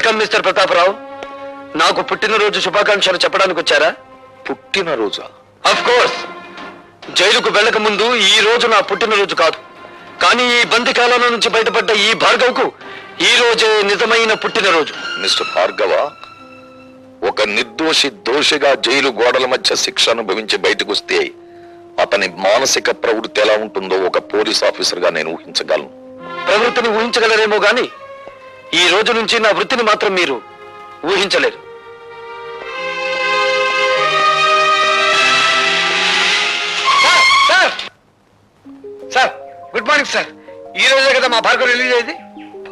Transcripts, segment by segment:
Welcome mister Pratap Rao. నాకు పుట్టినరోజు శుభాకాంక్షలు చెప్పడానికి వచ్చారా? పుట్టినరోజా? Of course. జైలుకు వెళ్ళక ముందు ఈ రోజు నా పుట్టినరోజు కాదు, కానీ ఈ బంది కాలంలో నుంచి బయటపడ్డ ఈ భార్గవ్కు ఈ రోజే నిజమైన పుట్టినరోజు. మిస్టర్ భార్గవ, ఒక నిర్దోషి దోషిగా జైలు గోడల మధ్య శిక్ష అనుభవించి బయటకు వస్తే అతని మానసిక ప్రవృత్తి ఎలా ఉంటుందో ఒక పోలీస్ ఆఫీసర్ గా నేను ఊహించగలను. ప్రవృత్తిని ఊహించగలరేమో గాని ఈ రోజు నుంచి నా వృత్తిని మాత్రం మీరు ఊహించలేరు. Sir good morning sir. ఈ రోజే కదా మా భార్గవ్ రిలీజ్ అయింది.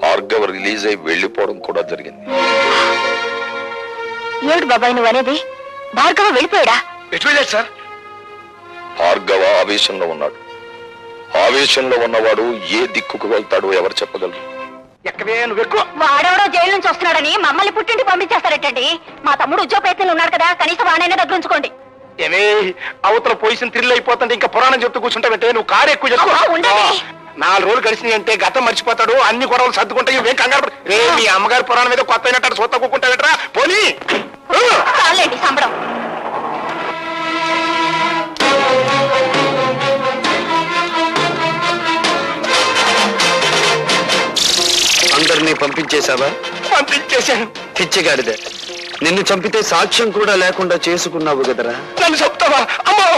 భార్గవ రిలీజ్ అయి వెళ్లిపోవడం కూడా జరిగింది. ఏడు బాబాయ్ నువ్వు అనేది? భార్గవ వెళ్ళిపోయాడా? ఎటు వెళ్ళాడు సార్? భార్గవ ఆవేశంలో ఉన్నాడు. ఆవేశంలో ఉన్నవాడు ఏ దిక్కుకు వెళ్తాడో ఎవరు చెప్పగలరు? వాడెవడో జైలు నుంచి వస్తున్నాడని మమ్మల్ని పుట్టింటి పంపించేస్తారటండి. మా తమ్ముడు ఉద్యోగ ప్రయత్నంలో ఉన్నాడు కదా, కనీసం వాడైనా దగ్గర ఉంచుకోండి. ఏమే అవతల పొజిషన్ థ్రిల్ అయిపోతుంటే ఇంకా పురాణం చెప్తూ కూర్చుంటావంటే నువ్వు కారు ఎక్కువ చేసుకో. 4 రోజులు కలిసినాయి అంటే గతం మర్చిపోతాడు, అన్ని గొడవలు సర్దుకుంటాయి. ఏం కంగారు రే, మీ అమ్మగారి పురాణం మీద కొత్త అయినట్టు సొత్త కూకుంటాడట్రా పోనీ. చాలండి సంబడం. అందరినీ పంపించేశావా? పంపించేశాను. పిచ్చిగాడిదే, నిన్ను చంపితే సాక్ష్యం కూడా లేకుండా చేసుకున్నావు కదరా. నన్ను చెప్తావా? అమ్మో,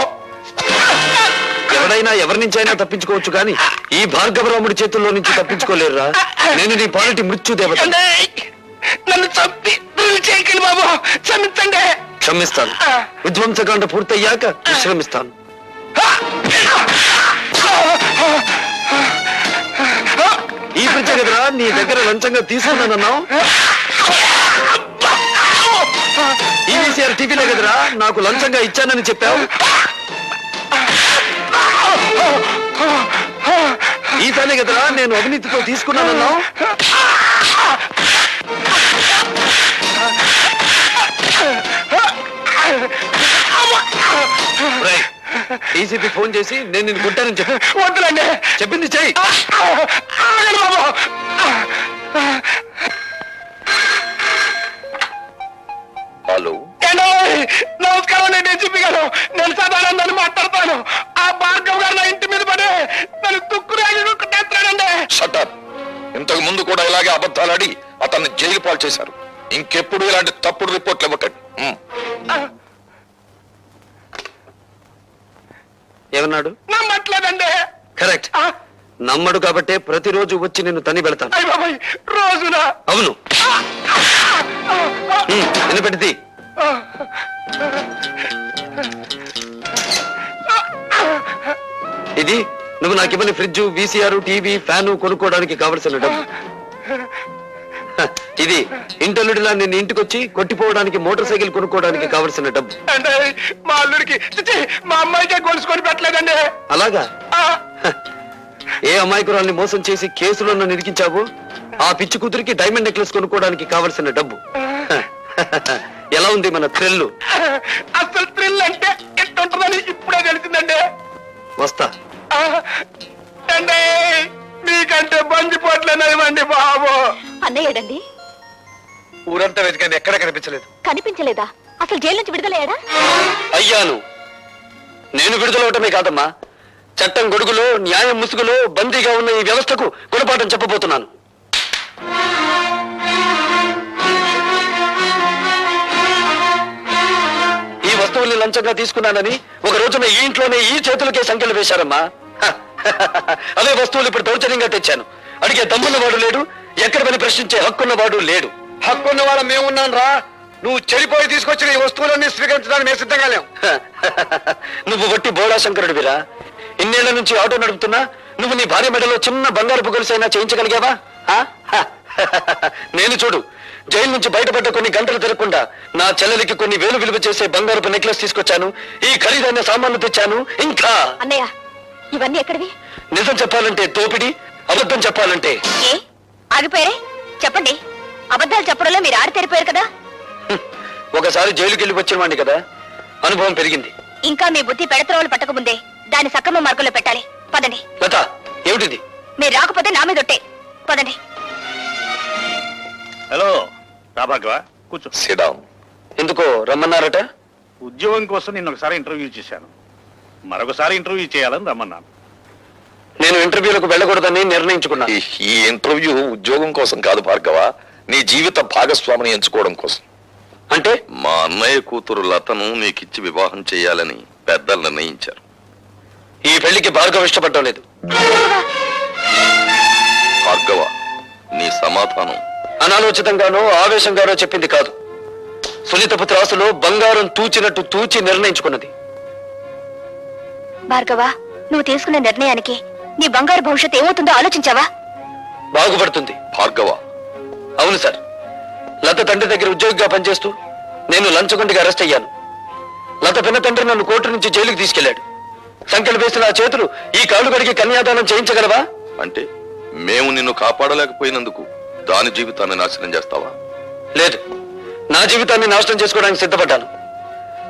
ఎవడైనా ఎవరి నుంచైనా తప్పించుకోవచ్చు కానీ ఈ భార్గవరాముడి చేతుల్లో నుంచి తప్పించుకోలేరురా. నేను నీ పాలిటి మృత్యు దేవత. నన్ను చంపి చేయకండి బాబు, క్షమించండి. క్షమిస్తాను. విధ్వంసకాండ పూర్తయ్యాక విశ్రమిస్తాను. ఈ ప్రత్యేక కదరా నీ దగ్గర లంచంగా తీసుకున్నానన్నావు. ఈవీసీఆర్ టీవీలో కదరా నాకు లంచంగా ఇచ్చానని చెప్పావు. ఈ తానే కదరా నేను అవినీతితో తీసుకున్నానన్నావు. డీసీపీ ఫోన్ చేసి నేను నిన్ను కొట్టానని చెప్పి వద్దులండి, చెప్పింది చెయ్యి. హలో, నమస్కారం. నేను డీసీపీ గారు, నేను సదానందాన్ని మాట్లాడతాను. ఆ భార్గవ్ గారు నా ఇంటి మీద పడి నన్ను తుక్కురాజుకుంటానండి. షటప్. ఇంతకు ముందు కూడా ఇలాగే అబద్ధాలాడి అతన్ని జైలు పాలు చేశారు. ఇంకెప్పుడు ఇలాంటి తప్పుడు రిపోర్ట్లు ఇవ్వకండి. ఏమన్నాడు? నమ్మట్లేదండి. కరెక్ట్. నమ్మడు కాబట్టే ప్రతిరోజు వచ్చి నిన్ను తని పెడతాను. రోజున? అవును. వినపెడితే ఇది నువ్వు నాకు ఇవ్వని ఫ్రిడ్జ్, వీసీఆర్, టీవీ, ఫ్యాను కొనుక్కోవడానికి కావలసిన డబ్బు. ఇది ఇంటల్లుడిలా నిన్ను ఇంటికొచ్చి కొట్టిపోవడానికి మోటార్ సైకిల్ కొనుక్కోవడానికి కావలసిన డబ్బు. అంటే మా అల్లుడికి, మా అమ్మాయికే గొలుసుకొని పెట్టలేదండి. అలాగా? ఏ అమాయకురాల్ని మోసం చేసి కేసులో నన్ను ఇరికించావు ఆ పిచ్చి కూతురికి డైమండ్ నెక్లెస్ కొనుక్కోవడానికి కావలసిన డబ్బు. ఎలా ఉంది మన థ్రిల్? అసలు థ్రిల్ అంటే ఎట్టుంటుందని ఇప్పుడే తెలిసిందండి. వస్తా. అంటే మీకంటే బందిపోట్లేనివ్వండి బాబు. అన్నయ్యడండి? ఊరంతా వెతికాను, ఎక్కడ కనిపించలేదు. కనిపించలేదా? అసలు జైలు నుంచి విడుదలయ్యాడా? అయ్యాను. నేను విడుదలవటమే కాదమ్మా, చట్టం గొడుగులో న్యాయం ముసుగులో బందీగా ఉన్న ఈ వ్యవస్థకు గుణపాఠం చెప్పబోతున్నాను. ఈ వస్తువుల్ని లంచంగా తీసుకున్నానని ఒక రోజున ఈ ఇంట్లోనే ఈ చేతులకే సంఖ్యలు వేశారమ్మా. అదే వస్తువులు ఇప్పుడు దౌర్జన్యంగా తెచ్చాను. అడిగే దమ్మున్నవాడు లేడు, ఎక్కడ పని ప్రశ్నించే హక్కున్నవాడు లేడు. హక్కున్న వాళ్ళ మేమున్నాను రా. నువ్వు చెడిపోయి తీసుకొచ్చిన ఈ వస్తువులన్నీ స్వీకరించడానికి మేము సిద్ధంగా లేవు. నువ్వు వట్టి బోళా శంకరుడివిరా. ఇన్నేళ్ల నుంచి ఆటో నడుపుతున్నా నువ్వు నీ భార్య మెడలో చిన్న బంగారు పొగలుసైనా చేయించగలిగావా? నేను చూడు, జైలు నుంచి బయటపడ్డ కొన్ని గంటలు తిరగకుండా నా చెల్లెలికి కొన్ని వేలు విలువ చేసే బంగారపు నెక్లెస్ తీసుకొచ్చాను, ఈ ఖరీదైన సామాన్లు తెచ్చాను. ఇంకా అన్నయ్య ఇవన్నీ ఎక్కడివి? నిజం చెప్పాలంటే దోపిడి, అబద్ధం చెప్పాలంటే ఏ ఆగిపోయారే? చెప్పండి. అబద్ధాలు చెప్పడంలో మీరు ఆడితేరిపోయారు కదా. ఒకసారి జైలుకి వెళ్ళి వచ్చిన వాడిని కదా, అనుభవం పెరిగింది. ఇంకా మీ బుద్ధి పెడత్రోవలు పట్టకముందే దాన్ని సక్రమ మార్గంలో పెట్టాలి. పదండి. లత, ఏమిటిది? మీరు రాకపోతే నా మీద ఒట్టే. పదండి. హలో, రాభాగవ కూర్చో. సిడాం. ఎందుకో రమ్మన్నారట? ఉద్యోగం కోసం నిన్న ఒకసారి ఇంటర్వ్యూ చేశాను, మరొకసారి ఇంటర్వ్యూ చేయాలని రమ్మన్నాను. నేను ఇంటర్వ్యూలకు వెళ్ళకూడదని నిర్ణయించుకున్నాను. ఈ ఇంటర్వ్యూ ఉద్యోగం కోసం కాదు భార్గవ, నీ జీవిత భాగస్వామిని ఎంచుకోవడం కోసం. అంటే మా అన్నయ్య కూతురు లతను నీకిచ్చి వివాహం చేయాలని పెద్దలు నిర్ణయించారు. ఈ పెళ్లికి భార్గవ ఇష్టపడటం లేదు. భార్గవ, నీ సమాధానం. అనాలోచితంగానో ఆవేశంగానో చెప్పింది కాదు. సునీతపు త్రాసులో బంగారం తూచినట్టు తూచి నిర్ణయించుకున్నది. భార్గవ, నువ్వు తీసుకున్న నిర్ణయానికి నీ బంగారు భవిష్యత్తు ఏమవుతుందో ఆలోచించావా? బాగుపడుతుంది. భార్గవ, అవును సార్, లత తండ్రి దగ్గర ఉద్యోగిగా పనిచేస్తూ నేను లంచగొండిగా అరెస్ట్ అయ్యాను. లత పిన్న తండ్రి నన్ను కోర్టు నుంచి జైలుకి తీసుకెళ్లాడు. సంఖ్యలు వేసిన ఆ చేతులు ఈ కాళ్ళు కడిగి కన్యాదానం చేయించగలవా? అంటే మేము నిన్ను కాపాడలేకపోయినందుకు దాని జీవితాన్ని నాశనం చేస్తావా? లేదు, నా జీవితాన్ని నాశనం చేసుకోవడానికి సిద్ధపడ్డాను.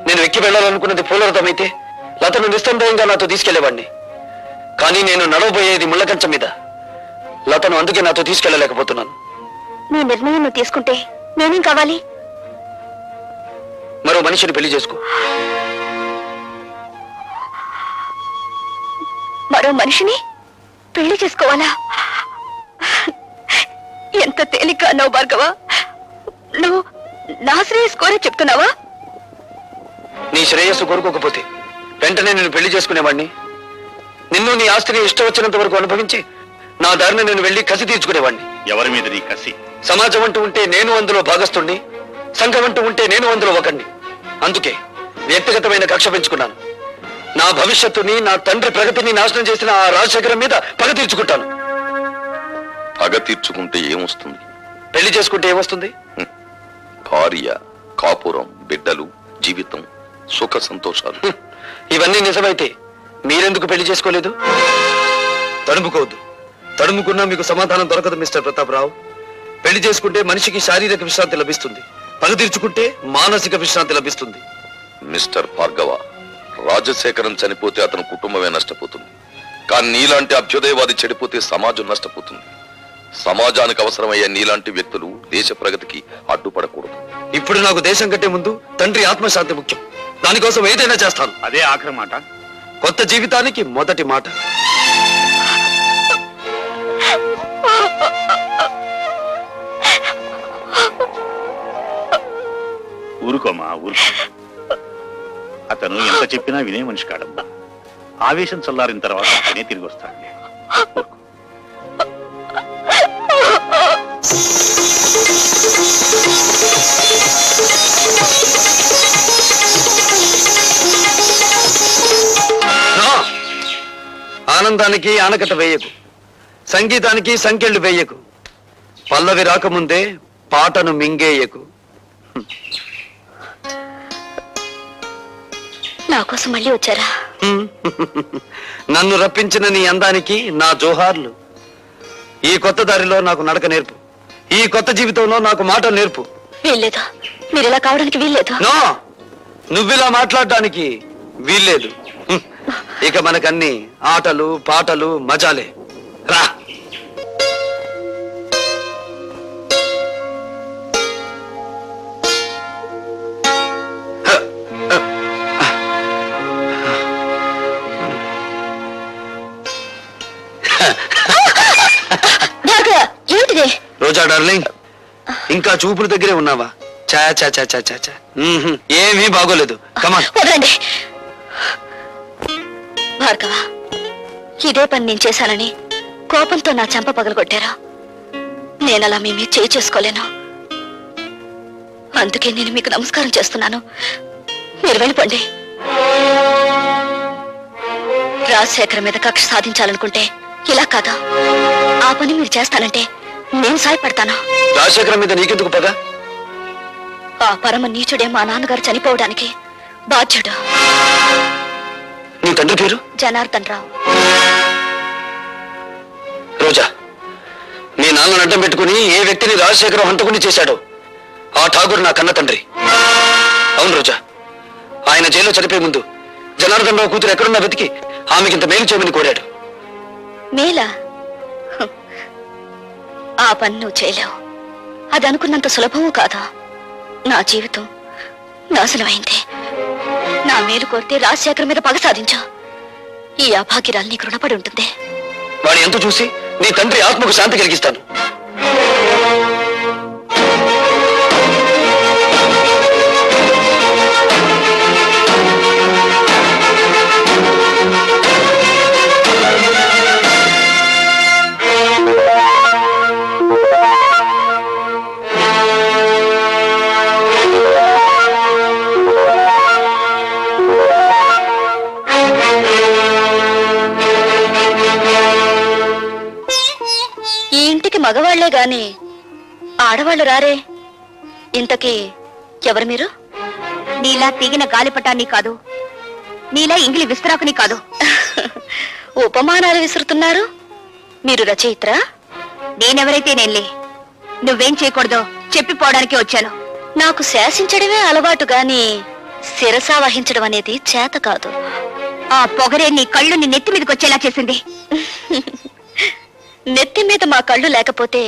నేను ఎక్కి వెళ్ళాలనుకున్నది పూలరథమైతే లతను నిస్సందేహంగా నాతో తీసుకెళ్లేవాడిని. కానీ నేను నడవబోయేది ముళ్ళకంచం మీద. లతను అందుకే నాతో తీసుకెళ్లలేకపోతున్నాను. నీ నిర్ణయం నువ్వు తీసుకుంటే నేనేం కావాలి? మరో మనిషిని పెళ్లి చేసుకో. మరో మనిషిని పెళ్లి చేసుకోవాలా? ఎంత తేలిక అన్నావు భార్గవ. నువ్వు నా శ్రేయస్ కోరే చెప్తున్నావా? నీ శ్రేయస్సు కోరుకోకపోతే వెంటనే నేను పెళ్లి చేసుకునేవాడిని. నిన్ను నీ ఆస్తిని ఇష్టం వచ్చినంత వరకు అనుభవించి నా దారిని నేను వెళ్లి కసి తీర్చుకునేవాడిని. ఎవరి మీద నీ కసి? సమాజం అంటూ ఉంటే నేను అందులో భాగస్తుణ్ణి, సంఘం అంటూ ఉంటే నేను అందులో ఒకణ్ణి. అందుకే వ్యక్తిగతమైన కక్ష పెంచుకున్నాను. నా భవిష్యత్తుని, నా తండ్రి ప్రగతిని నాశనం చేసిన ఆ రాజశేఖరం మీద పగ తీర్చుకుంటాను. పగ తీర్చుకుంటే ఏమొస్తుంది? పెళ్లి చేసుకుంటే ఏమొస్తుంది? భార్య, కాపురం, బిడ్డలు, జీవితం, సుఖ సంతోషాలు. ఇవన్నీ నిజమైతే మీరెందుకు పెళ్లి చేసుకోలేదు? తడుముకోవద్దు. తడుముకున్నా మీకు సమాధానం దొరకదు మిస్టర్ ప్రతాపరావు. పెళ్లి చేసుకుంటే మనిషికి శారీరక విశ్రాంతి లభిస్తుంది, పగ తీర్చుకుంటే మానసిక విశ్రాంతి లభిస్తుంది. మిస్టర్ భార్గవ, రాజశేఖరం చనిపోతే అతని కుటుంబమే నష్టపోతుంది. కానీ నీలాంటి అభ్యుదయవాది చెడిపోతే సమాజం నష్టపోతుంది. సమాజానికి అవసరమయ్యే నీలాంటి వ్యక్తులు దేశ ప్రగతికి అడ్డుపడకూడదు. ఇప్పుడు నాకు దేశం కంటే ముందు తండ్రి ఆత్మశాంతి ముఖ్యం. దానికోసం ఏదైనా చేస్తాను. అదే ఆఖరి మాట. కొత్త జీవితానికి మొదటి మాట. ఊరుకోమా, ఊరుకో. అతను ఎంత చెప్పినా వినే మనిషి కాడమ్మా. ఆవేశం చల్లారిన తర్వాత అతనే తిరిగి వస్తాడు. ఊరుకో. ఆనందానికి ఆనకట్ట వేయకు, సంగీతానికి సంకెళ్ళు వేయకు, పల్లవి రాకముందే పాటను మింగేయకు. నా కోసం మళ్ళీ వచ్చారా? నన్ను రప్పించిన నీ అందానికి నా జోహార్లు. ఈ కొత్త దారిలో నాకు నడక నేర్పు. ఈ కొత్త జీవితంలో నాకు మాట నేర్పు. వీల్లేదు, మీరు ఇలా కావడానికి వీల్లేదు. నో, నువ్విలా మాట్లాడడానికి వీల్లేదు. ఇక మనకన్ని ఆటలు పాటలు మజాలే. రా. ఏంటిది? రోజా డార్లింగ్, ఇంకా చూపుల దగ్గరే ఉన్నావా? చా చా చా చా చా చా. ఏమీ బాగోలేదు. కమాన్. వదలండి భార్గవ, ఇదే పని నేను చేశానని కోపంతో నా చెంప పగలగొట్టారా? నేనలా మీ మీద చేయి చేసుకోలేను. అందుకే నేను మీకు నమస్కారం చేస్తున్నాను. మీరు వెళ్ళిపోండి. రాజశేఖర్ మీద కక్ష సాధించాలనుకుంటే ఇలా కాదా? ఆ పని మీరు చేస్తానంటే నేను సాయపడతాను. రాజశేఖరం మీద నీకెందుకు పగ? ఆ పరమ నీచుడే మా నాన్నగారు చనిపోవడానికి బాధ్యుడు. నీ తండ్రి పేరు? జనార్దన్ రావు. రోజా, మీ నాన్నను అడ్డం పెట్టుకుని ఏ వ్యక్తిని రాజశేఖరం హంతకుని చేశాడో ఆ ఠాగూర్ నా కన్న తండ్రి. అవును రోజా, ఆయన జైల్లో చనిపోయే ముందు జనార్దన్ రావు కూతురు ఎక్కడున్నా వెతికి ఆమెకింత మేలు చేయమని కోరాడు. మేలా? ఆ పని నువ్వు చేయలేవు. అది అనుకున్నంత సులభమూ కాదు. నా జీవితం నాశనమైంది. నా మేలు కోరితే రాజశేఖర్ మీద పగ సాధించు. ఈ అభాగ్యరాలు నీకు రుణపడి ఉంటుంది. వాడి ఎంత చూసి నీ తండ్రి ఆత్మకు శాంతి కలిగిస్తాను. ఈ ఇంటికి మగవాళ్లే గాని ఆడవాళ్లు రారే. ఇంతకీ ఎవరు మీరు? నీలా తీగిన గాలిపటాన్ని కాదు, నీలా ఇంగిలి విస్తరాకుని కాదు. ఉపమానాలు విసురుతున్నారు. మీరు రచయిత్రా? నేనెవరైతే నేనులే. నువ్వేం చేయకూడదో చెప్పిపోవడానికి వచ్చాను. నాకు శాసించడమే అలవాటు గాని శిరసా వహించడం అనేది చేత కాదు. ఆ పొగరే నీ కళ్ళు నీ నెత్తి మీదకి వచ్చేలా చేసింది. నెత్తి మీద మా కళ్ళు లేకపోతే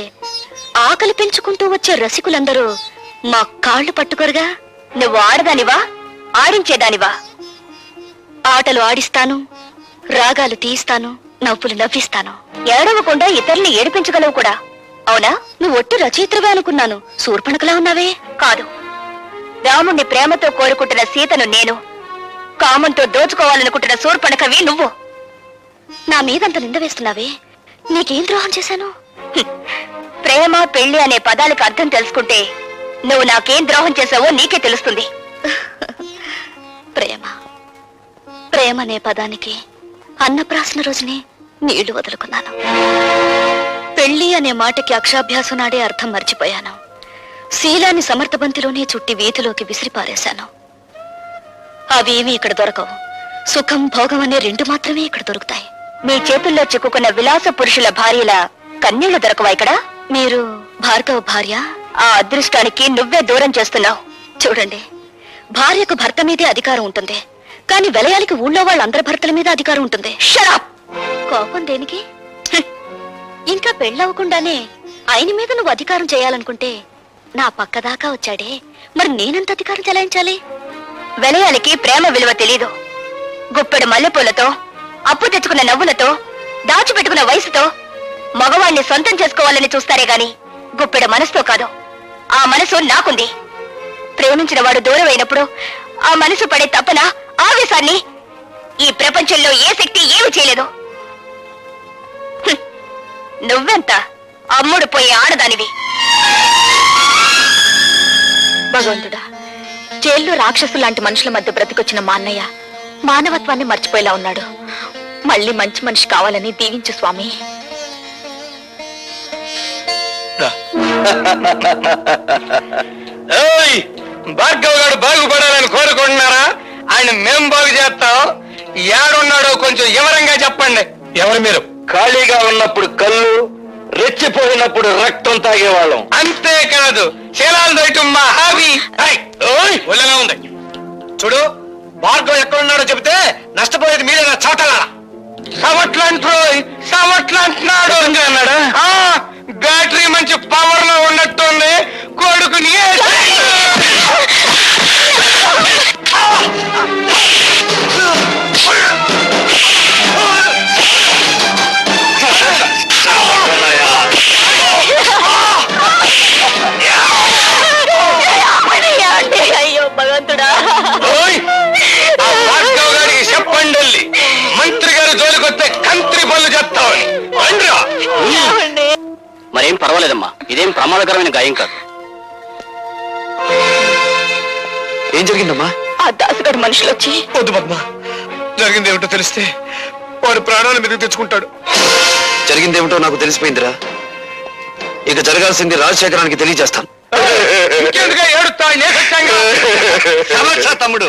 ఆకలి పెంచుకుంటూ వచ్చే రసికులందరూ మా కాళ్ళు పట్టుకోరుగా. నువ్వు ఆడదానివా, ఆడించేదానివా? ఆటలు ఆడిస్తాను, రాగాలు తీయిస్తాను, నవ్వులు నవ్విస్తాను. ఏడవకుండా ఇతరుల్ని ఏడిపించగలవు కూడా. అవునా? నువ్వు ఒట్టి రచయిత్రవే అనుకున్నాను. శూర్పణఖలా ఉన్నావే. కాదు, రాముణ్ణి ప్రేమతో కోరుకుంటున్న సీతను నేను, కామంతో దోచుకోవాలనుకుంటున్న శూర్పణఖవి నువ్వు. నా మీదంత నింద వేస్తున్నావే. నీకేం ద్రోహం చేశాను? ప్రేమ పెళ్లి అనే పదాలకు అర్థం తెలుసుకుంటే నువ్వు నాకేం ద్రోహం చేశావో నీకే తెలుస్తుంది. ప్రేమ ప్రేమ అనే పదానికి అన్నప్రాసన రోజునే నీళ్లు వదులుకున్నాను. పెళ్లి అనే మాటకి అక్షాభ్యాసం నాడే అర్థం మర్చిపోయాను. శీలాన్ని సమర్థబంతిలోనే చుట్టి వీధిలోకి విసిరిపారేశాను. అవేమీ ఇక్కడ దొరకవు. సుఖం భోగం అనే రెండు మాత్రమే ఇక్కడ దొరుకుతాయి. మీ చేతుల్లో చిక్కుకున్న విలాస పురుషుల భార్యల కన్నీళ్లు దొరకవా ఇక్కడ? మీరు భార్గవ భార్య? ఆ అదృష్టానికి నువ్వే దూరం చేస్తున్నావు. చూడండి, భార్యకు భర్త మీదే అధికారం ఉంటుంది, కానీ విలయాలకి ఊళ్ళో వాళ్ళందరి భర్తల మీద అధికారం ఉంటుంది. షరాప్! కోపం దేనికి? ఇంకా పెళ్ళవకుండానే ఆయన మీద నువ్వు అధికారం చేయాలనుకుంటే నా పక్కదాకా వచ్చాడే, మరి నేనెంత అధికారం చెలాయించాలి? విలయాలకి ప్రేమ విలువ తెలీదు. గుప్పెడు మల్లెపూలతో, అప్పు తెచ్చుకున్న నవ్వులతో, దాచిపెట్టుకున్న వయసుతో మగవాణ్ణి సొంతం చేసుకోవాలని చూస్తారే గాని గుప్పెడు మనసుతో కాదు. ఆ మనసు నాకుంది. ప్రేమించిన వాడు దూరం అయినప్పుడు ఆ మనసు పడే తపన, ఆవేశాన్ని ఈ ప్రపంచంలో ఏ శక్తి ఏమి చేయలేదు. నువ్వెంత అమ్ముడు పోయే ఆడదానివి. భగవంతుడా, జైల్లో రాక్షసు లాంటి మనుషుల మధ్య బ్రతికొచ్చిన మా అన్నయ్య మానవత్వాన్ని మర్చిపోయేలా ఉన్నాడు. మళ్ళీ మంచి మనిషి కావాలని దీవించు స్వామి. భార్గవ్ గారు బాగుపడాలని కోరుకుంటున్నారా? ఆయన మేం బాగు చేస్తాం. ఏడున్నాడో కొంచెం వివరంగా చెప్పండి. ఎవరు మీరు? ఖాళీగా ఉన్నప్పుడు కళ్ళు, రెచ్చిపోయినప్పుడు రక్తం తాగేవాళ్ళం. అంతేకాదు, శీలాలు దొయటం మా హాబీ. ఒళ్ళగా ఉంది. చూడు, భార్గవ్ ఎక్కడున్నాడో చెబితే నష్టపోయేది మీరే నా చోటలా. సవట్లంటున్నాడు అన్నాడా? బ్యాటరీ మంచి పవర్ లో ఉన్నట్టుంది. కొడుకుని అయ్యో భగవంతుడా, భార్గవ్ గారికి చెప్పండి, మంత్రి గారు జోలికొస్తే కంత్రి పనులు చేస్తామని. మరేం పర్వాలేదమ్మా, ఇదేం ప్రమాదకరమైన గాయం కాదు. ఏం జరిగిందమ్మా? ఆ దాసుగాడు మనుషులు వచ్చి. వద్దు పద్మ, జరిగిందేమిటో తెలిస్తే వాడు ప్రాణాలు మీదకి తెచ్చుకుంటాడు. జరిగిందేమిటో నాకు తెలిసిపోయిందిరా. ఇక జరగాల్సింది రాజశేఖరానికి తెలియజేస్తాను. ఇంకెందుగా ఏడుస్తా? తమ్ముడు,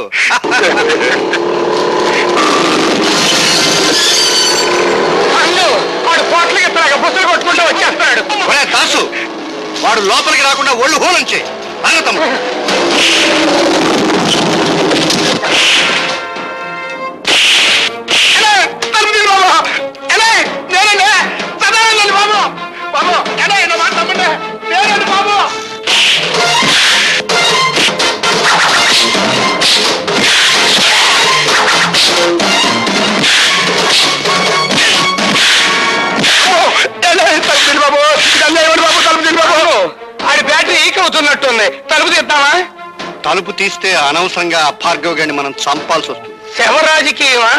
వాడు పోట్లకి బుసలు కొట్టుకుంటూ వచ్చేస్తాడు. దాసు, వాడు లోపలికి రాకుండా ఒళ్ళు హోలంచే తమ్ముడు. బాబు బాబు, బాబు ఉంది. తలుపు తీద్దామా? తలుపు తీస్తే అనవసరంగా ఆ భార్గవ్ గారిని మనం చంపాల్సి వస్తుంది. శవ రాజకీయమా?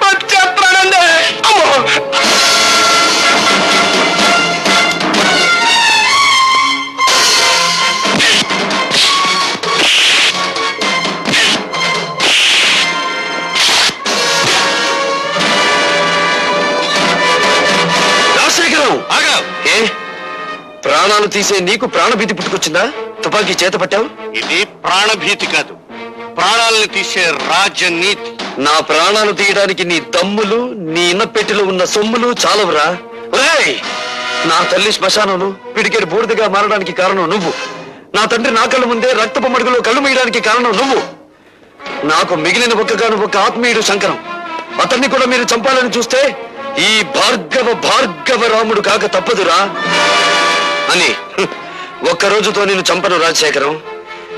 వచ్చేస్తానండి. అమ్మో! రాజశేఖరం ఆగా! ఏ ప్రాణాలు తీసే నీకు ప్రాణభీతి పుట్టుకొచ్చిందా? తుపాకీ చేత పట్టావు. ఇది ప్రాణభీతి కాదు, ప్రాణాలను తీసే రాజనీతి. నా ప్రాణాలు తీయడానికి నీ దమ్ములు, నీ ఇన్నపెట్టిలో ఉన్న సొమ్ములు చాలవురా. ఒరేయ్, నా తల్లి శ్మశానంలో పిడికెడు బూడిదగా మారడానికి కారణం నువ్వు. నా తండ్రి నా కళ్ళ ముందే రక్తపు మడుగులో కళ్ళు మీయడానికి కారణం నువ్వు. నాకు మిగిలిన ఒక్కగాను ఒక ఆత్మీయుడు శంకరం. అతన్ని కూడా మీరు చంపాలని చూస్తే ఈ భార్గవ రాముడు కాక తప్పదురా అని ఒక్క రోజుతో నేను చంపను రాజశేఖరం.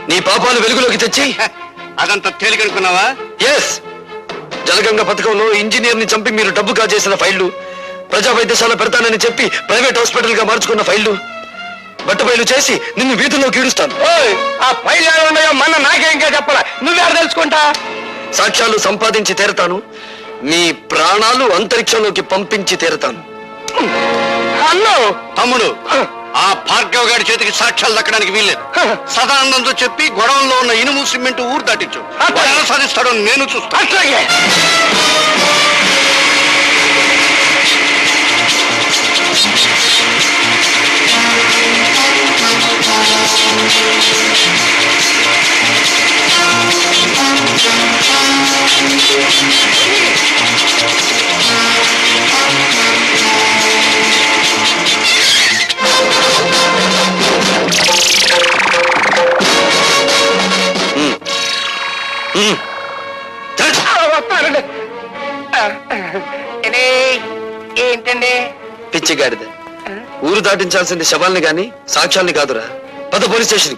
నీ పాపాలు వెలుగులోకి తెచ్చి అదంత తేలికనుకున్నావా? ఎస్, జలగంగ పథకంలో ఇంజనీర్ ని చంపి మీరు డబ్బు కాజేసిన ఫైళ్లు, ప్రజా వైద్యశాల పెడతానని చెప్పి ప్రైవేట్ హాస్పిటల్ గా మార్చుకున్న ఫైళ్లు, బట్టబయలు చేసి నిన్ను వీధుల్లోకి ఈడుస్తాను. ఓయ్, ఆ ఫైల్ ఉన్నాయో మన నాకే ఇంకా చెప్పాలా? నువ్వెక్కడ తెలుసుకుంటా? సాక్ష్యాలు సంపాదించి తీరతాను. మీ ప్రాణాలు అంతరిక్షంలోకి పంపించి తీరతాను. అన్నో తమ్ముడు, ఆ భార్గవ్ గారి చేతికి సాక్ష్యాలు దక్కడానికి వీల్లేదు. సదానందంతో చెప్పి గొడవల్లో ఉన్న ఇనుము సిమెంట్ ఊరు దాటించు. వాడు ఎలా సాధిస్తాడో నేను చూస్తాను. అట్లాగే. వస్తానండి. ఏంటండి? పిచ్చిగాడిద, ఊరు దాటించాల్సింది శవాల్ని గాని సాక్ష్యాల్ని కాదురా. పద పోలీస్ స్టేషన్.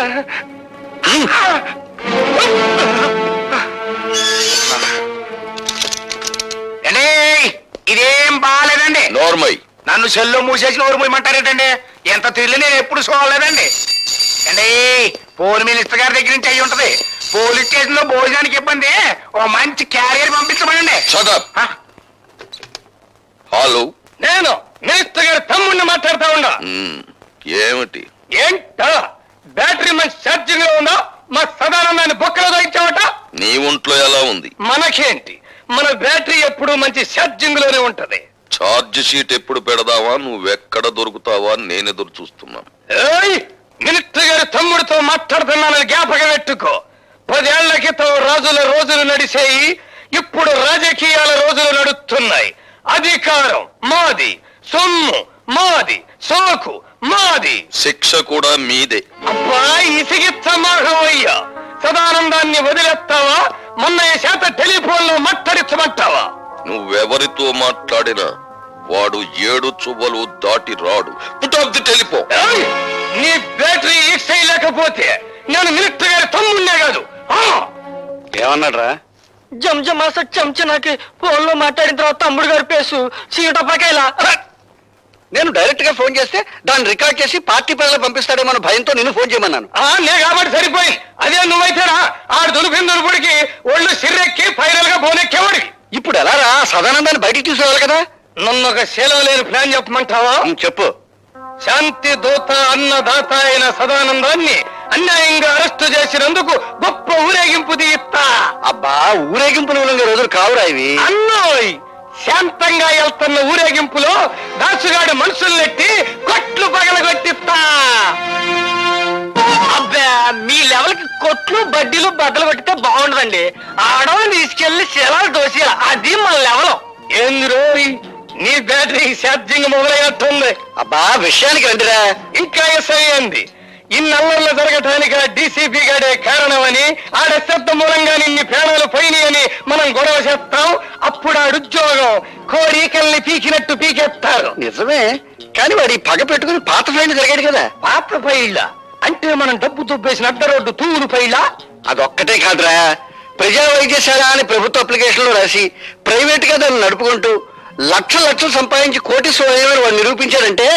ఇదేం బాగాలేదండి. నోర్మై. నన్ను సెల్లో మూసేసి నోరు మూయమంటారేటండి? ఎంత తిరిగి నేను ఎప్పుడు చూడలేదండి. అండి, పోలీస్ మినిస్టర్ గారి దగ్గర నుంచి అయ్యి ఉంటది. పోలీస్ స్టేషన్ లో భోజనానికి ఇబ్బంది, ఓ మంచి క్యారియర్ పంపించమనండి. Shut up. ఆ, హలో. నేను మినిస్టర్ గారి తమ్ముడిని మాట్లాడుతా ఉండా. ఏమిటి? ఏంటా బ్యాటరీ మంచి ఛార్జింగ్ లో ఉందా? మా సదానందాన్ని బొక్కలో దొరికించావట. నీ ఒంట్లో ఎలా ఉంది? మనకేంటి, మన బ్యాటరీ ఎప్పుడు మంచి ఛార్జింగ్ లోనే ఉంటది. ఛార్జ్ షీట్ ఎప్పుడు పెడదావా, నువ్వెక్కడ దొరుకుతావా అని నేను ఎదురు చూస్తున్నాను. ఏయ్, మినిస్టర్ గారి తమ్ముడితో మాట్లాడుతున్నానని జ్ఞాపకం పెట్టుకో. 10 ఏళ్ల క్రితం రాజుల రోజులు నడిసేయి, ఇప్పుడు రాజకీయాల రోజులు నడుస్తున్నాయి. అధికారం మాది, సొమ్ము మాది, సోకు మాది. శిక్ష కూడా మీదే. అబ్బా, ఇసిగిచ్చమాహవయ్యా. సదానందాన్ని వదిలేస్తావా? మొన్నయ్య చేత టెలిఫోన్ లో మాట్లాడించమంటావా? నువ్వెవరితో మాట్లాడినా వాడు 7 చువ్వలు దాటి రాడు. Put off the telephone. ఏయ్, నీ బ్యాటరీ ఈక్సై లేకపోతే నేను మినిస్టర్ గారి తమ్ముడినే కాదు. ఏమన్నాడు రా? జంజమాస చెంచనాకి ఫోన్ లో మాట్లాడిన తర్వాత తమ్ముడు గారి పేసు చీటపకాయలా. నేను డైరెక్ట్ గా ఫోన్ చేస్తే దాన్ని రికార్డ్ చేసి పార్టీ ప్రజలకు పంపిస్తాడేమో భయంతో నిన్ను ఫోన్ చేయమన్నాను. నే కాబట్టి సరిపోయింది. అదే నువ్వైతేనా ఆడు దులిపిన దులుపుడికి ఒళ్ళు సిర్రెక్కి ఫైనల్ గా బోనెక్కేవాడికి. ఇప్పుడు ఎలా రా? సదానందాన్ని బయటికి తీసుకోవాలి కదా. నన్ను ఒక శీలం లేని ప్లాన్ చెప్పమంటావా? చెప్పు. శాంతి దూత అన్నదాత అయిన సదానందాన్ని అన్యాయంగా అరెస్టు చేసినందుకు గొప్ప ఊరేగింపు తీస్తా. అబ్బా, ఊరేగింపులు రోజులు కావురా ఇవి. అన్నోయ్, శాంతంగా వెళ్తున్న ఊరేగింపులో దాసుగాడి మనుషుల్నెట్టి కొట్లు పగలగొట్టిస్తా. అబ్బా, మీ లెవెల్ కి కొట్లు బడ్డీలు బద్దలు కొట్టితే బాగుండదండి. ఆడవాళ్ళని తీసుకెళ్లి శిలాలు దోసేయాలి, అది మన లెవెల్. ఏంది రోయ్, నీ బ్యాటరీ ఛార్జింగ్ మొదలయ్యేస్తుంది. అబ్బా, విషయానికి రండిరా. ఇంకా ఎస్ అయ్యింది. ఇన్నల్లర్లు జరగటానికి ఆ డీసీపీ గాడే కారణమని ఆడ శబ్ద మూలంగా నిన్ని ప్రాణాలు పోయినాయని మనం గొడవ చేస్తాం. అప్పుడు ఆడు ఉద్యోగం కోరికల్ని పీకినట్టు పీకేస్తారు. నిజమే, కానీ వాడి పగ పెట్టుకుని పాత ఫైన్ జరిగాడు కదా. పాత పైళ్ళ అంటే మనం డబ్బు దుబ్బేసిన అడ్డ రోడ్డు తూరు పైళ్ళ. అదొక్కటే కాదురా, ప్రజా వైద్యశాల అని ప్రభుత్వ అప్లికేషన్లో రాసి ప్రైవేట్ గా దాన్ని నడుపుకుంటూ లక్షలు సంపాదించి కోటీశ్వరుడు వాడు నిరూపించాడంటే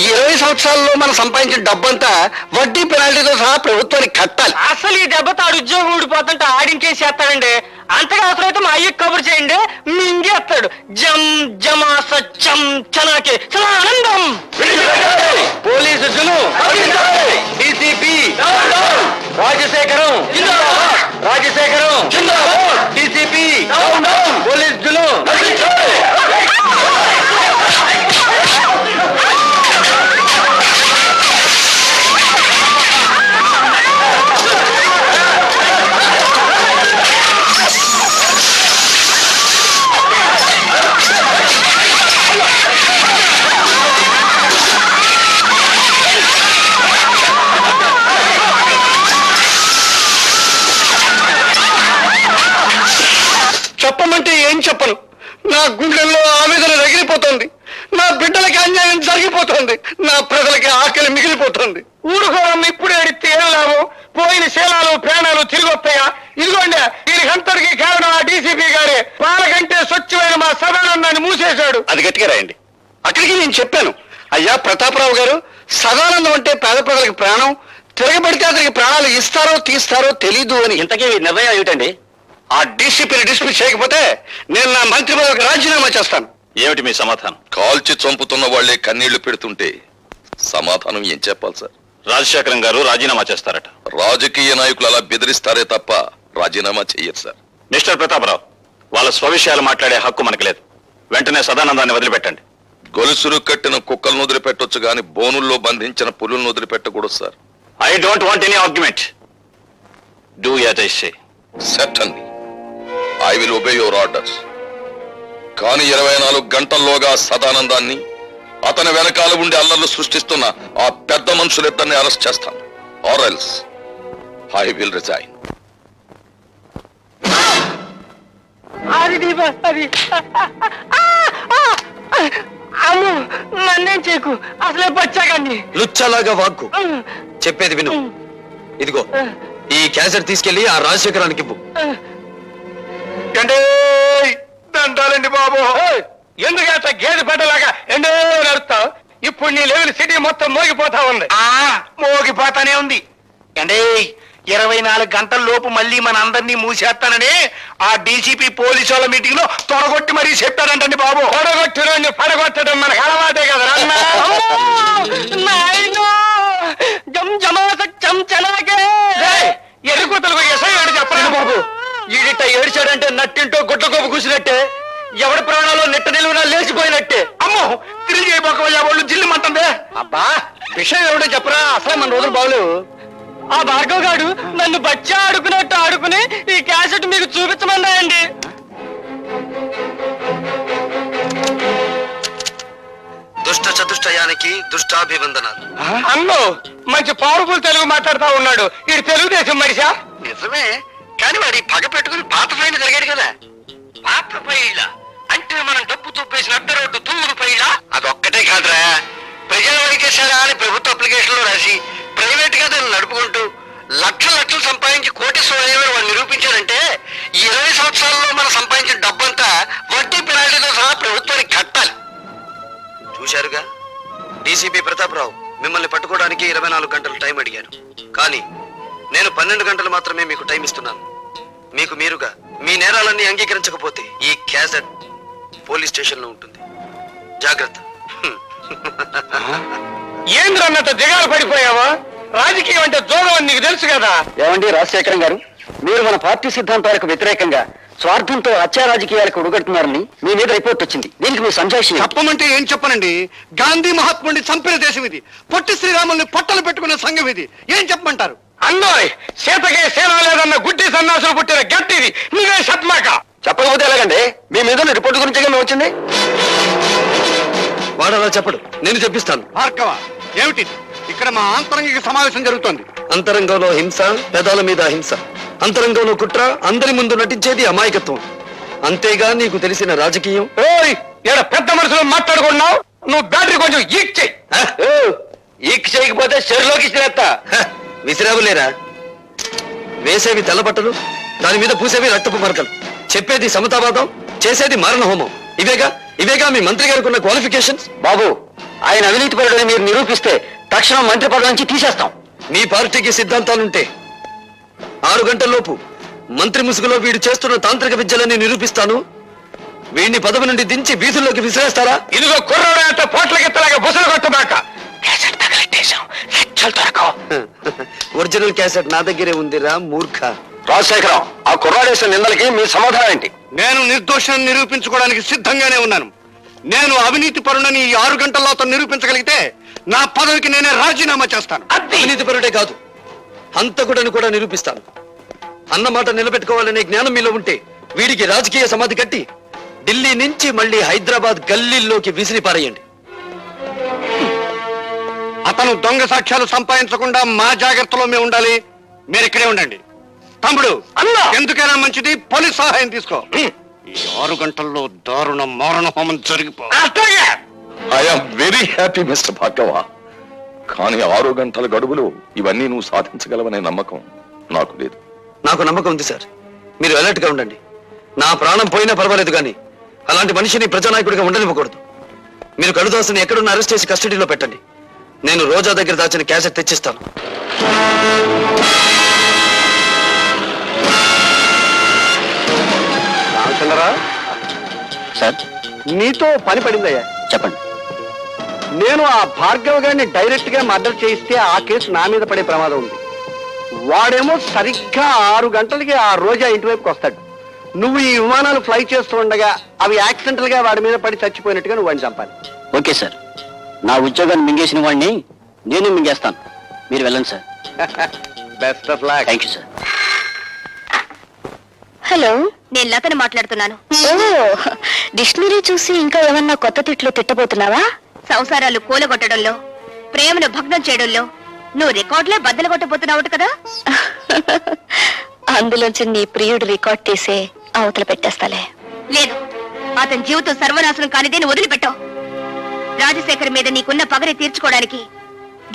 ఈ 20 సంవత్సరాల్లో మనం సంపాదించిన డబ్బంతా వడ్డీ పెనాల్టీతో సహా ప్రభుత్వానికి కట్టాలి. అసలు ఈ దెబ్బతో ఆడు ఉద్యోగం ఊడిపోతుంటే ఆడించేసేస్తాడండి. అంతగా అవసరమైతే మా అయ్యకి కబురు చేయండి, మింగేస్తాడు. జం జమా సత్యం చనాకే చాలా ఆనందం. Police DCP Rajasekharam Rajasekharam DCP police జులు. చెప్పమంటే ఏం చెప్పను, నా గుండెల్లో ఆవేదన రగిలిపోతుంది, నా బిడ్డలకి అన్యాయం జరిగిపోతుంది, నా ప్రజలకి ఆకలి మిగిలిపోతుంది. ఊరుకోవడం ఇప్పుడు ఎడితే ఏం లాభం? పోయిన శీలాలు ప్రాణాలు తిరిగి వస్తాయా? ఇదిగోండి, దీనికంతటికి కారణం ఆ డీసీపీ గారే. పాలకంటే స్వచ్ఛమైన మా సదానందాన్ని మూసేశాడు. అది గట్టిగా రాయండి. అక్కడికి నేను చెప్పాను, అయ్యా ప్రతాపరావు గారు, సదానందం అంటే పేద ప్రజలకు ప్రాణం, తిరగబడితే అతనికి ప్రాణాలు ఇస్తారో తీస్తారో తెలీదు అని. ఇంతకీ నిర్ణయం ఏమిటండి? ఆ డీసీపీని డిస్మిస్ చేయకపోతే నేను నా మంత్రి పదవికి రాజీనామా చేస్తాను. ఏమిటి మీ సమాధానం? కాల్చి చంపుతున్న వాళ్లే కన్నీళ్లు పెడుతుంటే సమాధానం ఏం చెప్పాలి సార్? రాజశేఖరం గారు రాజీనామా చేస్తారట. రాజకీయ నాయకులు అలా బెదిరిస్తారే తప్ప రాజీనామా చెయ్యరు సార్. మిస్టర్ ప్రతాపరావు, వాళ్ళ స్వవిషయాలు మాట్లాడే హక్కు మనకు లేదు. వెంటనే సదానందాన్ని వదిలిపెట్టండి. గొలుసులు కట్టిన కుక్కలను వదిలిపెట్టొచ్చు గాని బోనుల్లో బంధించిన పులులను వదిలిపెట్టకూడదు sir. I don't want any argument. Do as I say. Certainly I will obey your orders. కానీ 24 గంటల్లోగా సదానందాన్ని, అతని వెనకాల ఉండి అల్లర్లు సృష్టిస్తున్న ఆ పెద్ద మనుషులిద్దరిని అరెస్ట్ చేస్తాను. Or else I will resign. అది అమ్ము, నన్నేం చేయకు, అసలే బచ్చాకండి. లుచ్చలాగా వాక్కు. చెప్పేది విను. ఇదిగో ఈ క్యాసెట్ తీసుకెళ్లి ఆ రాజశేఖరానికి ఇవ్వు. దండాలండి బాబు. ఎందుకంట గేదె పడ్డలాగా ఎండో నడుస్తావు? ఇప్పుడు నీ లెవెల్ సిటీ మొత్తం మోగిపోతా ఉంది. మోగిపోతానే ఉంది. అంటే 24 గంటల లోపు మళ్ళీ మన అందరినీ మూసేస్తానని ఆ డీసీపీ పోలీసు వాళ్ళ మీటింగ్ లో తొడగొట్టి మరీ చెప్పారంటండి బాబు. తొడగొట్టిన పడగొట్టడం మనకు అలవాటే కదా. ఎరుగుతలకు ఎసయ్యాడు చెప్పరా బాబు. ఈడిట ఏడ్చాడంటే నట్టింటో గుడ్ల కోపు కూసినట్టే, ఎవడి ప్రాణాలు నెట్ట నిలువునా లేచిపోయినట్టే. అమ్మో, తిరిగి చేయబోకవయ్యా, వాళ్ళు జిల్లుమంటుందే. అబ్బా, విషయం ఎవడో చెప్పరా. అసలే మన రోజులు బాగలేవు. ఆ భార్గవ్ గారు నన్ను బచ్చా ఆడుకున్నట్టు ఆడుకుని ఈ క్యాసెట్ మీకు చూపించమన్నాయండి. దుష్ట చతుష్టయానికి దుష్టాభివందనాలు. అన్నో మంచి పవర్ఫుల్ తెలుగు మాట్లాడుతా ఉన్నాడు. ఇది తెలుగుదేశం మనిషా? నిజమే, కానీ వాడి పగ పెట్టుకుని పాత ఫైన్ జరిగాడు కదా. పాత పైళ్ళ అంటే మనం డబ్బు తుప్పేసిన అడ్డ రోడ్డు తూరు పైళ్ళ. అదొక్కటే కాదురా, ప్రజా వైద్యశాల అని ప్రభుత్వ అప్లికేషన్లో రాసి ప్రైవేట్ గా దాన్ని నడుపుకుంటూ లక్షలు సంపాదించి కోటీశ్వరుడు వాడు నిరూపించాడంటే ఈ 20 సంవత్సరాల్లో మనం సంపాదించిన డబ్బంతా వడ్డీ పెనాల్టీతో సహా ప్రభుత్వానికి కట్టాలి. చూశారుగా, డీసీపీ ప్రతాపరావు మిమ్మల్ని పట్టుకోవడానికి 24 గంటలు టైం అడిగాను. కానీ నేను 12 గంటలు మాత్రమే మీకు టైం ఇస్తున్నాను. మీకు మీరుగా మీ నేరాలన్నీ అంగీకరించకపోతే ఈ క్యాసెట్ పోలీస్ స్టేషన్ లో ఉంటుంది. జాగ్రత్త. ఏంద్రన్నంత దిగాలు పడిపోయావా? రాజకీయం అంటే జోగం అని నీకు తెలుసు కదా. ఏమండి రాజశేఖరం గారు, మీరు మన పార్టీ సిద్ధాంతాలకు వ్యతిరేకంగా స్వార్థంతో హత్యా రాజకీయాలకు ఉడగట్టున్నారని మీ మీద రిపోర్ట్ వచ్చింది. దీనికి మీ సంజాయిషి చెప్పమంటే ఏం చెప్పనండి. గాంధీ మహాత్ముడిని చంపిన దేశం ఇది, పొట్టి శ్రీరాముల్ని పొట్టలు పెట్టుకున్న సంఘం ఇది. ఏం చెప్పమంటారు? అన్నోయ్, సీతకే సేన లేదన్న గుడ్డి సన్నాసులు పుట్టిన గట్టిది. నువ్వే చెప్పమాక. చెప్పకపోతే ఎలాగండి? మీ మీద రిపోర్ట్ గురించి మేము వచ్చింది. వాడు అలా చెప్పడు, నేను చెప్పిస్తాను. భార్గవ, ఏమిటి ఇక్కడ మా ఆంతరంగిక సమావేశం జరుగుతోంది. అంతరంగంలో హింస, పెదాల మీద హింస. అంతరంగంలో కుట్ర, అందరి ముందు నటించేది అమాయకత్వం. అంతేగా నీకు తెలిసిన రాజకీయం? ఓయ్ ఈడ పెద్ద మనుషులు మాట్లాడుకున్నావు, నువ్వు బ్యాటరీ కొంచెం ఈక్ చెయ్యి. ఈక్ చేయకపోతే చెరులోకి ఇచ్చిరేస్తా. విసిరావులేరా? వేసేవి తెల్లబట్టలు, దాని మీద పూసేవి రక్తపు మరకలు. చెప్పేది సమతావాదం, చేసేది మారణ హోమం. ఇవేగా మీ మంత్రి గారికి ఉన్న క్వాలిఫికేషన్స్. బాబు, ఆయన అవినీతి పరుడని మీరు నిరూపిస్తే తక్షణం మంత్రి పదవి నుంచి తీసేస్తాం. మీ పార్టీకి సిద్ధాంతాలుంటే 6 గంటల్లోపు మంత్రి ముసుగులో వీడు చేస్తున్న తాంత్రిక విద్యలని నిరూపిస్తాను. వీడిని పదవి నుండి దించి వీధుల్లోకి విసిరేస్తారా? ఇదిగో కుర్రాడు అంత పోట్లకెత్తలాగా బుసలు కొట్టబాక. క్యాసెట్ తగలెట్టేశాం, లెక్కలు దొరకవు. ఒరిజినల్ క్యాసెట్ నా దగ్గరే ఉందిరా మూర్ఖ. రాజశేఖరం, ఆ కుర్రాడేసిన నిందలకి మీ సమాధానం ఏంటి? నేను నిర్దోషాన్ని నిరూపించుకోవడానికి సిద్ధంగానే ఉన్నాను. నేను అవినీతి పరుడని ఈ 6 గంటల్లో అతను నిరూపించగలిగితే నా పదవికి నేనే రాజీనామా చేస్తాను. అవినీతి పరుడే కాదు, హంతకుడని కూడా నిరూపిస్తాను. అన్నమాట నిలబెట్టుకోవాలనే జ్ఞానం మీలో ఉంటే వీడికి రాజకీయ సమాధి కట్టి ఢిల్లీ నుంచి మళ్ళీ హైదరాబాద్ గల్లీల్లోకి విసిరి పారేయండి. అతను దొంగ సాక్ష్యాలు సంపాదించకుండా మా జాగ్రత్తలో మేము ఉండాలి. మీరు ఇక్కడే ఉండండి. తమ్ముడు, అన్నా! ఎందుకైనా మంచిది పోలీస్ సహాయం తీసుకో. ఈ 6 గంటల్లో దారుణ మారణ హోమం జరిగిపో. అట్లాగే I'm very happy mister Bhargava. కానీ 6 గంటల గడువులో ఇవన్నీ నువ్వు సాధించగలవనే నమ్మకం నాకు లేదు. నాకు నమ్మకం ఉంది సార్. మీరు అలర్ట్ గా ఉండండి. నా ప్రాణం పోయినా పర్వాలేదు కానీ అలాంటి మనిషిని ప్రజానాయకుడిగా ఉండనివ్వకూడదు. మీరు కడుదాసుని ఎక్కడున్న అరెస్ట్ చేసి కస్టడీలో పెట్టండి. నేను రోజా దగ్గర దాచిన క్యాసెట్ తెచ్చిస్తాను. రామచంద్రరా, సార్, నీతో పని పడిందయ్యా. చెప్పండి. నేను ఆ భార్గవ గారిని డైరెక్ట్ గా మర్డర్ చేయిస్తే ఆ కేసు నా మీద పడే ప్రమాదం ఉంది. వాడేమో సరిగ్గా 6 గంటలకి ఆ రోజా ఇంటి వైపుకి వస్తాడు. నువ్వు ఈ విమానాలు ఫ్లై చేస్తూ ఉండగా అవి యాక్సిడెంటల్ గా వాడి మీద పడి చచ్చిపోయినట్టుగా నువ్వు వాడిని చంపాలి. ఓకే సార్, నా ఉద్యోగాన్ని మింగేసిన వాడిని నేను మింగేస్తాను. మీరు వెళ్ళండి sir. Best of luck. Thank you sir. Hello, నేను లతని మాట్లాడుతున్నాను. ఓ, డిక్షనరీ చూసి ఇంకా ఏమన్నా కొత్త తిట్లు తిట్టబోతున్నావా? సంసారాలు కూలగొట్టడంలో, ప్రేమను భగ్నం చేయడంలో నువ్వు రికార్డులే బద్దలు కొట్టబోతున్నావు కదా. అందులోంచి నీ ప్రియుడు రికార్డ్ తీసే అవతల పెట్టేస్తాలే. లేదు, అతని జీవితం సర్వనాశనం కానిదే నువ్వు వదిలిపెట్టావు. రాజశేఖర్ మీద నీకున్న పగని తీర్చుకోవడానికి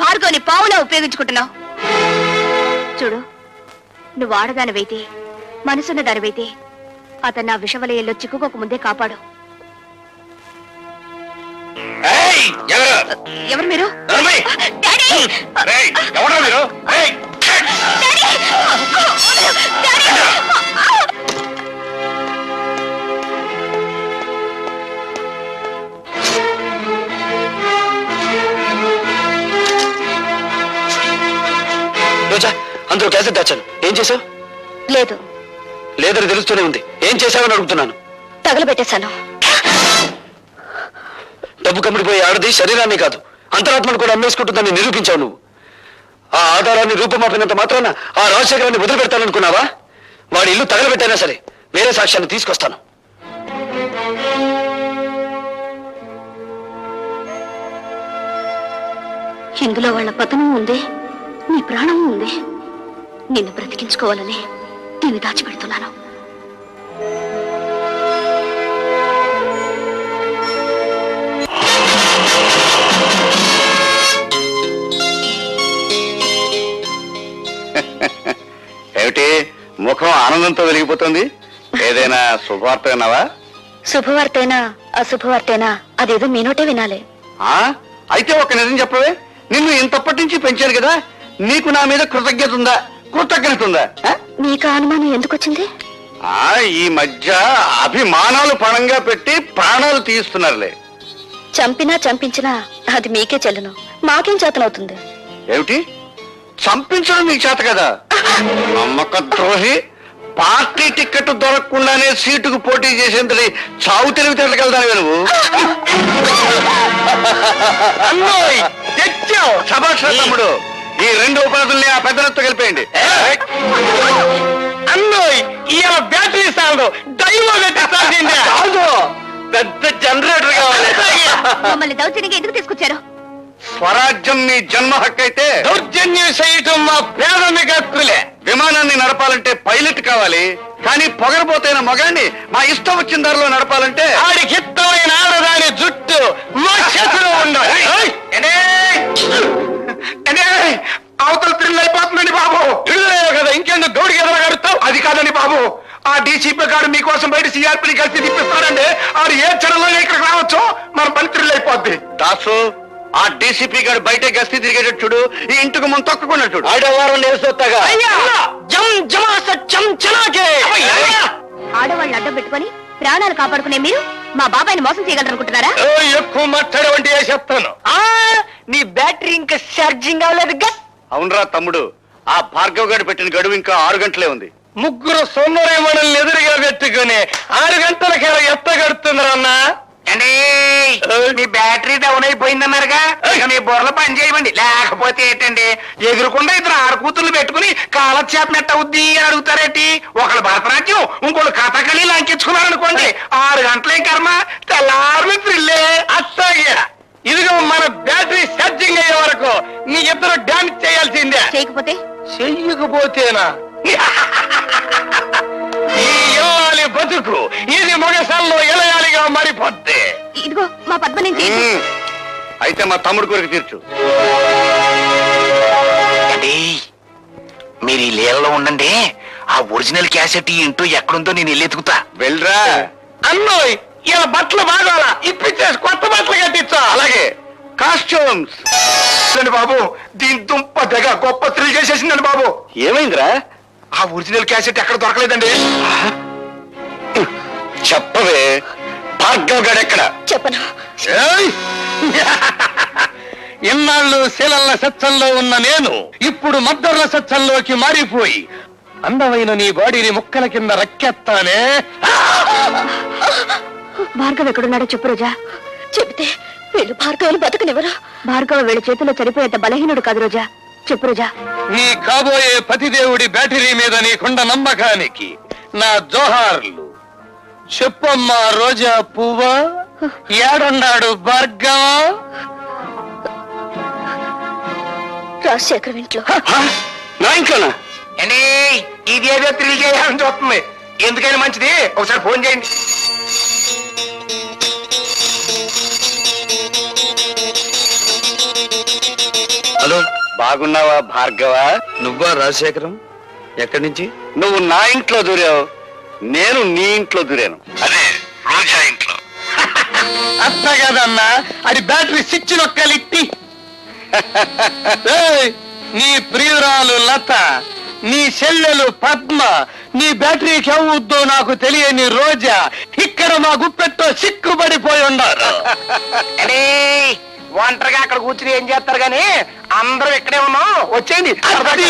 భార్గవ్ని పావులా ఉపయోగించుకుంటున్నావు. చూడు, నువ్వు ఆడదానివైతే, మనసున్న దానివైతే అతను నా విషవలయంలో చిక్కుకోక ముందే కాపాడు. ఎవరు మీరు? డాడీ! ఎవరు మీరు? ఏయ్! డాడీ! డాడీ! రోజా, అందులో క్యాసెట్ దాచాను. ఏం చేసావు? లేదు, లేదని తెలుస్తూనే ఉంది. ఏం చేశావని అడుగుతున్నాను. తగలబెట్టేశాను. డబ్బు కమ్మిడిపోయే ఆడది శరీరాన్ని కాదు, అంతరాత్మను కూడా అమ్మేసుకుంటుందని నిరూపించావు నువ్వు. ఆ ఆధారాన్ని రూపమాపినంత మాత్రాన ఆ రాజశేఖరాన్ని వదిలిపెడతాననుకున్నావా? వాడి ఇల్లు తగలబెట్టైనా సరే వేరే సాక్ష్యాన్ని తీసుకొస్తాను. ఇందులో వాళ్ళ పతనం ఉంది, నీ ప్రాణం ఉంది. నిన్ను బ్రతికించుకోవాలని దీన్ని దాచిపెడుతున్నాను. ఏమిటి ముఖం ఆనందంతో వెలిగిపోతుంది? ఏదైనా శుభవార్త విన్నావా? శుభవార్తేనా అశుభవార్తేనా అదేదో మీ నోటే వినాలి. అయితే ఒక నిజం చెప్పవే. నిన్ను ఇంతప్పటి నుంచి పెంచాను కదా, నీకు నా మీద కృతజ్ఞత ఉందా? కృతజ్ఞత ఉందా? నీకు అనుమానం ఎందుకు వచ్చింది? ఈ మధ్య అభిమానాలు పణంగా పెట్టి ప్రాణాలు తీస్తున్నారులే. చంపినా చంపించినా అది మీకే చెల్లును, మాకేం చేతనవుతుంది? ఏమిటి, చంపించడం నీకు చేత కదా? నమ్మక ద్రోహి, పార్టీ టికెట్ దొరకకుండానే సీటుకు పోటీ చేసేంతటి చావు తెలివితేటకెళ్తాను నువ్వు. శభాష్ తమ్ముడు, ఈ 2 ఉపాధుల్ని ఆ పెద్దలతో కలిపేయండి. అన్నోయ్, ఇవాళ బ్యాటరీ సాగు డైవో పెద్ద జనరేటర్ కావాలి. మమ్మల్ని దౌర్జన్యంగా ఎందుకు తీసుకొచ్చారు? స్వరాజ్యం మీ జన్మ హక్కు అయితే దౌర్జన్యం చేయటం మా ప్రాథమిక హక్కులే. విమానాన్ని నడపాలంటే పైలట్ కావాలి, కానీ పొగరబోతైన మగాన్ని మా ఇష్టం వచ్చిన దారిలో నడపాలంటే ఆడికి ఇష్టమైన ఆడదాని జుట్టు మా చేతిలో ఉండాలి. అవతల థ్రిల్ అయిపోతుందండి బాబు. ఇళ్ళేవో కదా, ఇంకెందుకు గౌడికి ఎదరగడుతావు? అది కాదండి బాబు, ఆ డీసీపీ గారు మీకోసం బయట సిఆర్పీని కలిసి తిప్పిస్తారండి. ఆడు ఏ క్షణంలో ఇక్కడికి రావచ్చు, మన పని థ్రిల్ అయిపోద్ది. దాసు, ఆ డీసీపీ గారు బయట గస్తీ తిరిగేటట్టు చూడు, ఈ ఇంటికి మనం తొక్కకుండా చూడు. ఆడవారం నేర్చొస్తాగా ఆడవాళ్ళు అడ్డం పెట్టుకొని ప్రాణాలు కాపాడుకునే మీరు మా బాబాయిని మోసం చేయగలరనుకుంటున్నారా? ఎక్కువ మాట్లాడే వంటి వేసేస్తాను. నీ బ్యాటరీ ఇంకా ఛార్జింగ్ అవ్వలేదు. అవునరా తమ్ముడు, ఆ భార్గవ్ గారు పెట్టిన గడువు ఇంకా 6 గంటలే ఉంది. ముగ్గురు సోమవారం మనల్ని ఎదురుగా పెట్టుకుని 6 గంటలకి ఎత్తగడుతున్నారన్నా. మీ బ్యాటరీ డౌన్ అయిపోయిందన్నారుగా, ఇక మీ బుర్రలు పని చేయమండి. లేకపోతే ఏంటండి, ఎదురుకుండా 2 ఆడకూతులు పెట్టుకుని కాలక్షేపం ఎట్ట అవుద్ది అని అడుగుతారేంటి? ఒకళ్ళు భరతనాట్యం, ఇంకోళ్ళు కథకళి లంకించుకున్నారనుకోండి, 6 గంటలే కర్మ, తెల్లారు థ్రిల్లే. అట్టాగే ఇదిగో మన బ్యాటరీ ఛార్జింగ్ అయ్యే వరకు నీ ఇద్దరు డాన్స్ చేయాల్సిందే. చేయకపోతే చెయ్యకపోతేనా ఈ ఇల్లాలి బతుకు ఇది మొగసాల్లో ఇలయాలిగా మారిపోద్ది. ఇదిగో మా పద్మ నుంచి అయితే మా తమ్ముడు కోరిక తీర్చు. మీరు ఈ లీలలో ఉండండి, ఆ ఒరిజినల్ క్యాసెట్ ఇంటూ ఎక్కడుందో నేను వెళ్ళెతుకుతా. వెళ్ళరా అన్నోయ్, ఇలా బట్టలు బాగాలా ఇప్పించేసి కొత్త బట్టలు కట్టించా. అలాగే కాస్ట్యూమ్స్ బాబు. దీని దుంప దగ్గర గొప్ప థ్రిల్ చేసేసిందండి బాబు. ఏమైందిరా? ఆ ఒరిజినల్ క్యాసెట్ ఎక్కడ దొరకలేదండి. చెప్పవే, భార్గవ్ గారు ఎక్కడ? చెప్పను. ఏయ్! ఇన్నాళ్ళు శీలల్ల సత్సంలో ఉన్న నేను ఇప్పుడు మద్దర్ల సత్సంలోకి మారిపోయి అందమైన నీ బాడీని ముక్కల కింద రక్కెత్తానే. భార్గవ్ ఎక్కడున్నాడో చెప్పు రోజా. చెబితే వీళ్ళు భార్గవులు బతకనివ్వరు. భార్గవ వీళ్ళ చేతిలో చనిపోయేంత బలహీనుడు కాదు రోజా. చెప్పు రోజా. నీ కాబోయే పతిదేవుడి బ్యాటరీ మీద నీకుండ నమ్మకానికి నా జోహార్లు. చెప్పమ్మా రోజా పువ్వా, ఏడున్నాడు భార్గవ? రాజశేఖర్ ఇంట్లో. నా ఇంట్లోనా? ఇది ఏదో థ్రిల్ చేయాలని చూస్తుంది. ఎందుకైనా మంచిది ఒకసారి ఫోన్ చేయండి. హలో, బాగున్నావా భార్గవ? నువ్వా రాజశేఖరం? ఎక్కడి నుంచి? నువ్వు నా ఇంట్లో దూరావు, నేను నీ ఇంట్లో దూరాను. అదే రోజా ఇంట్లో. అత్త కదన్నా, అది బ్యాటరీ స్విచ్ నొక్కలిట్టి. ఏయ్, నీ ప్రియురాలు లత, నీ చెల్లెలు పద్మ, నీ బ్యాటరీకి ఎవద్దో నాకు తెలియని రోజా ఇక్కడ మా గుప్పెట్టో సిక్కుపడిపోయి ఉన్నారు. ఒంటరిగా అక్కడ కూర్చుని ఏం చేస్తారు గాని అందరూ ఇక్కడే ఉన్నాం, వచ్చేయండి. అది.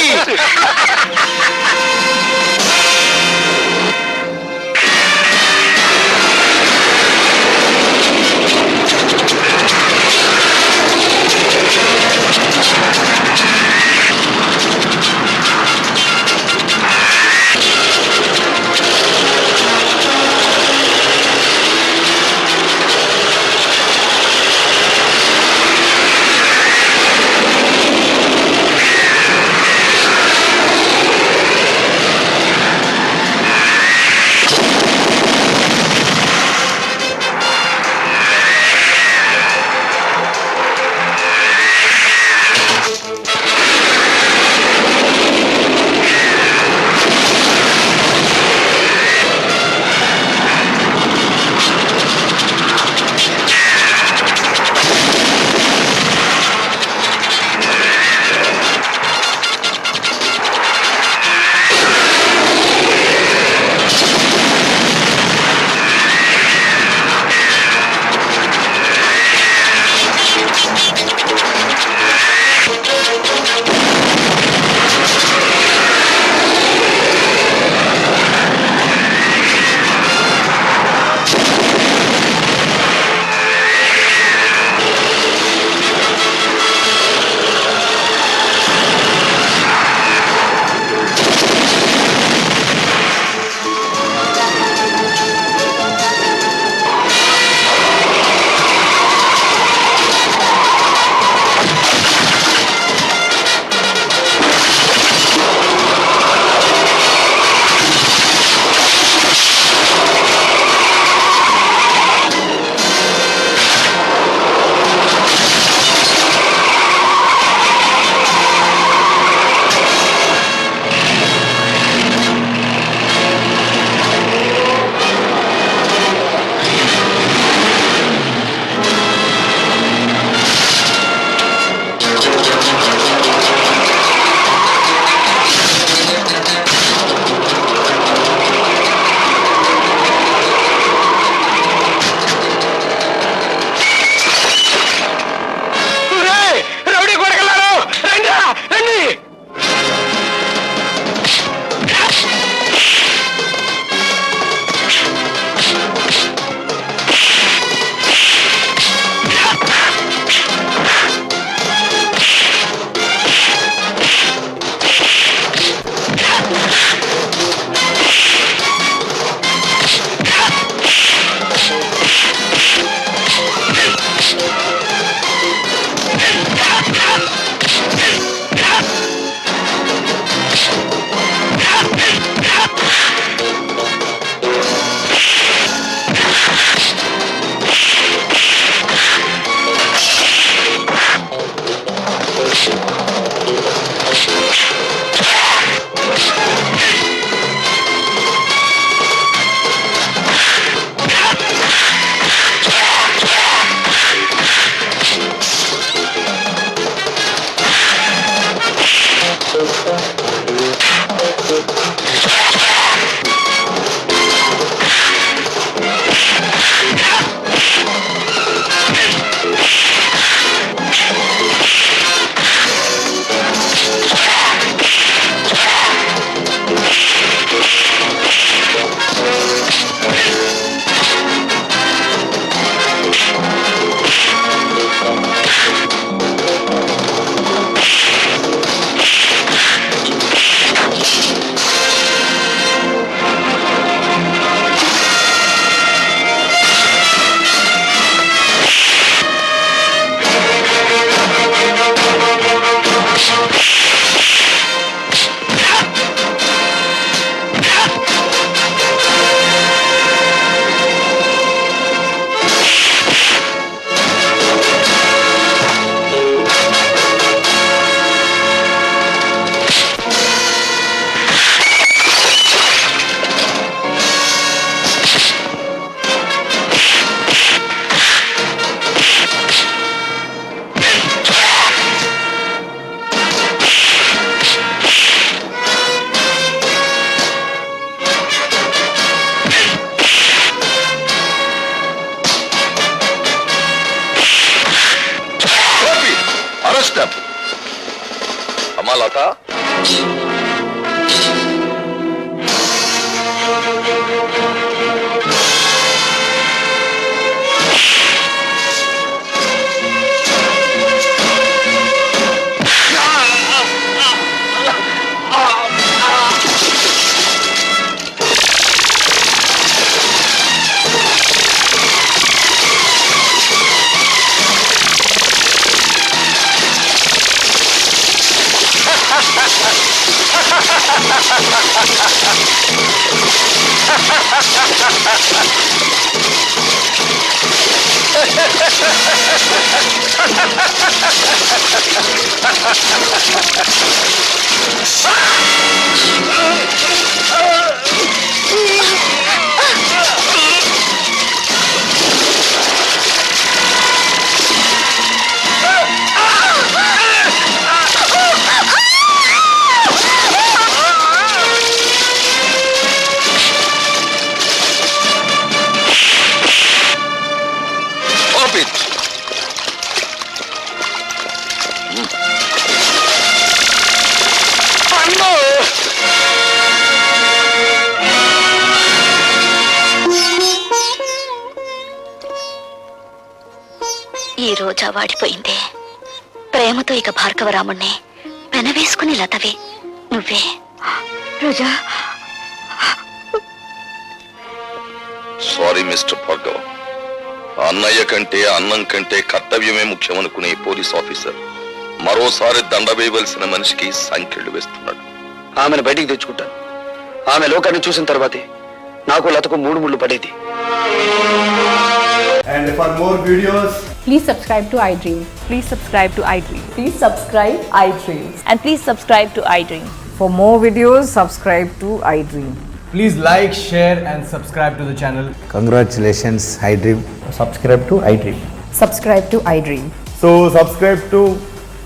అమ్మా లత, ఈ రోజా వాడిపోయిందే. ప్రేమతో ఇక భార్గవరాముణ్ణి పెనవేసుకుని లతవే నువ్వే. రోజా, సారీ మిస్టర్ భార్గవ. అన్నయ్య కంటే అన్నం కంటే కర్తవ్యమే ముఖ్యమనుకునే పోలీస్ ఆఫీసర్ మరోసారి దండ వేయవలసిన మనిషికి సంఖ్యలు వేస్తున్నాడు. ఆమెను బయటికి తెచ్చుకుంటాను. ఆమె లోకాన్ని చూసిన తర్వాతే నాకు లతకు 3 ముళ్ళు పడేది. And for more videos, Please subscribe to iDream. Please subscribe to iDream. Please subscribe iDream. And please subscribe to iDream. For more videos, subscribe to iDream. please like, share and subscribe to the channel. Congratulations, iDream. Subscribe to iDream. Subscribe to iDream. So subscribe to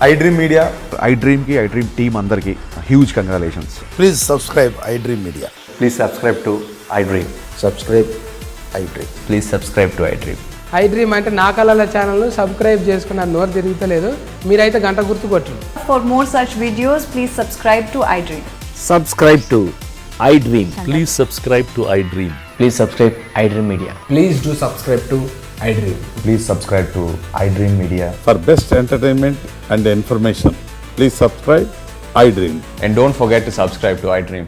iDream Media. iDream ki iDream team andarki huge congratulations. Please subscribe iDream Media. Please subscribe to iDream. Subscribe iDream. Please subscribe to iDream. iDream అంటే నా కళల channel subscribe చేసుకున్న నోరు తిరుగుతలేదు. మీరైతే గంట గుర్తు కొట్టండి. For more such videos, please subscribe to iDream. Subscribe to iDream. Please subscribe to iDream. Please subscribe iDream Media. Please do subscribe to iDream. Please subscribe to iDream Media. For best entertainment and information, please subscribe iDream. And don't forget to subscribe to iDream.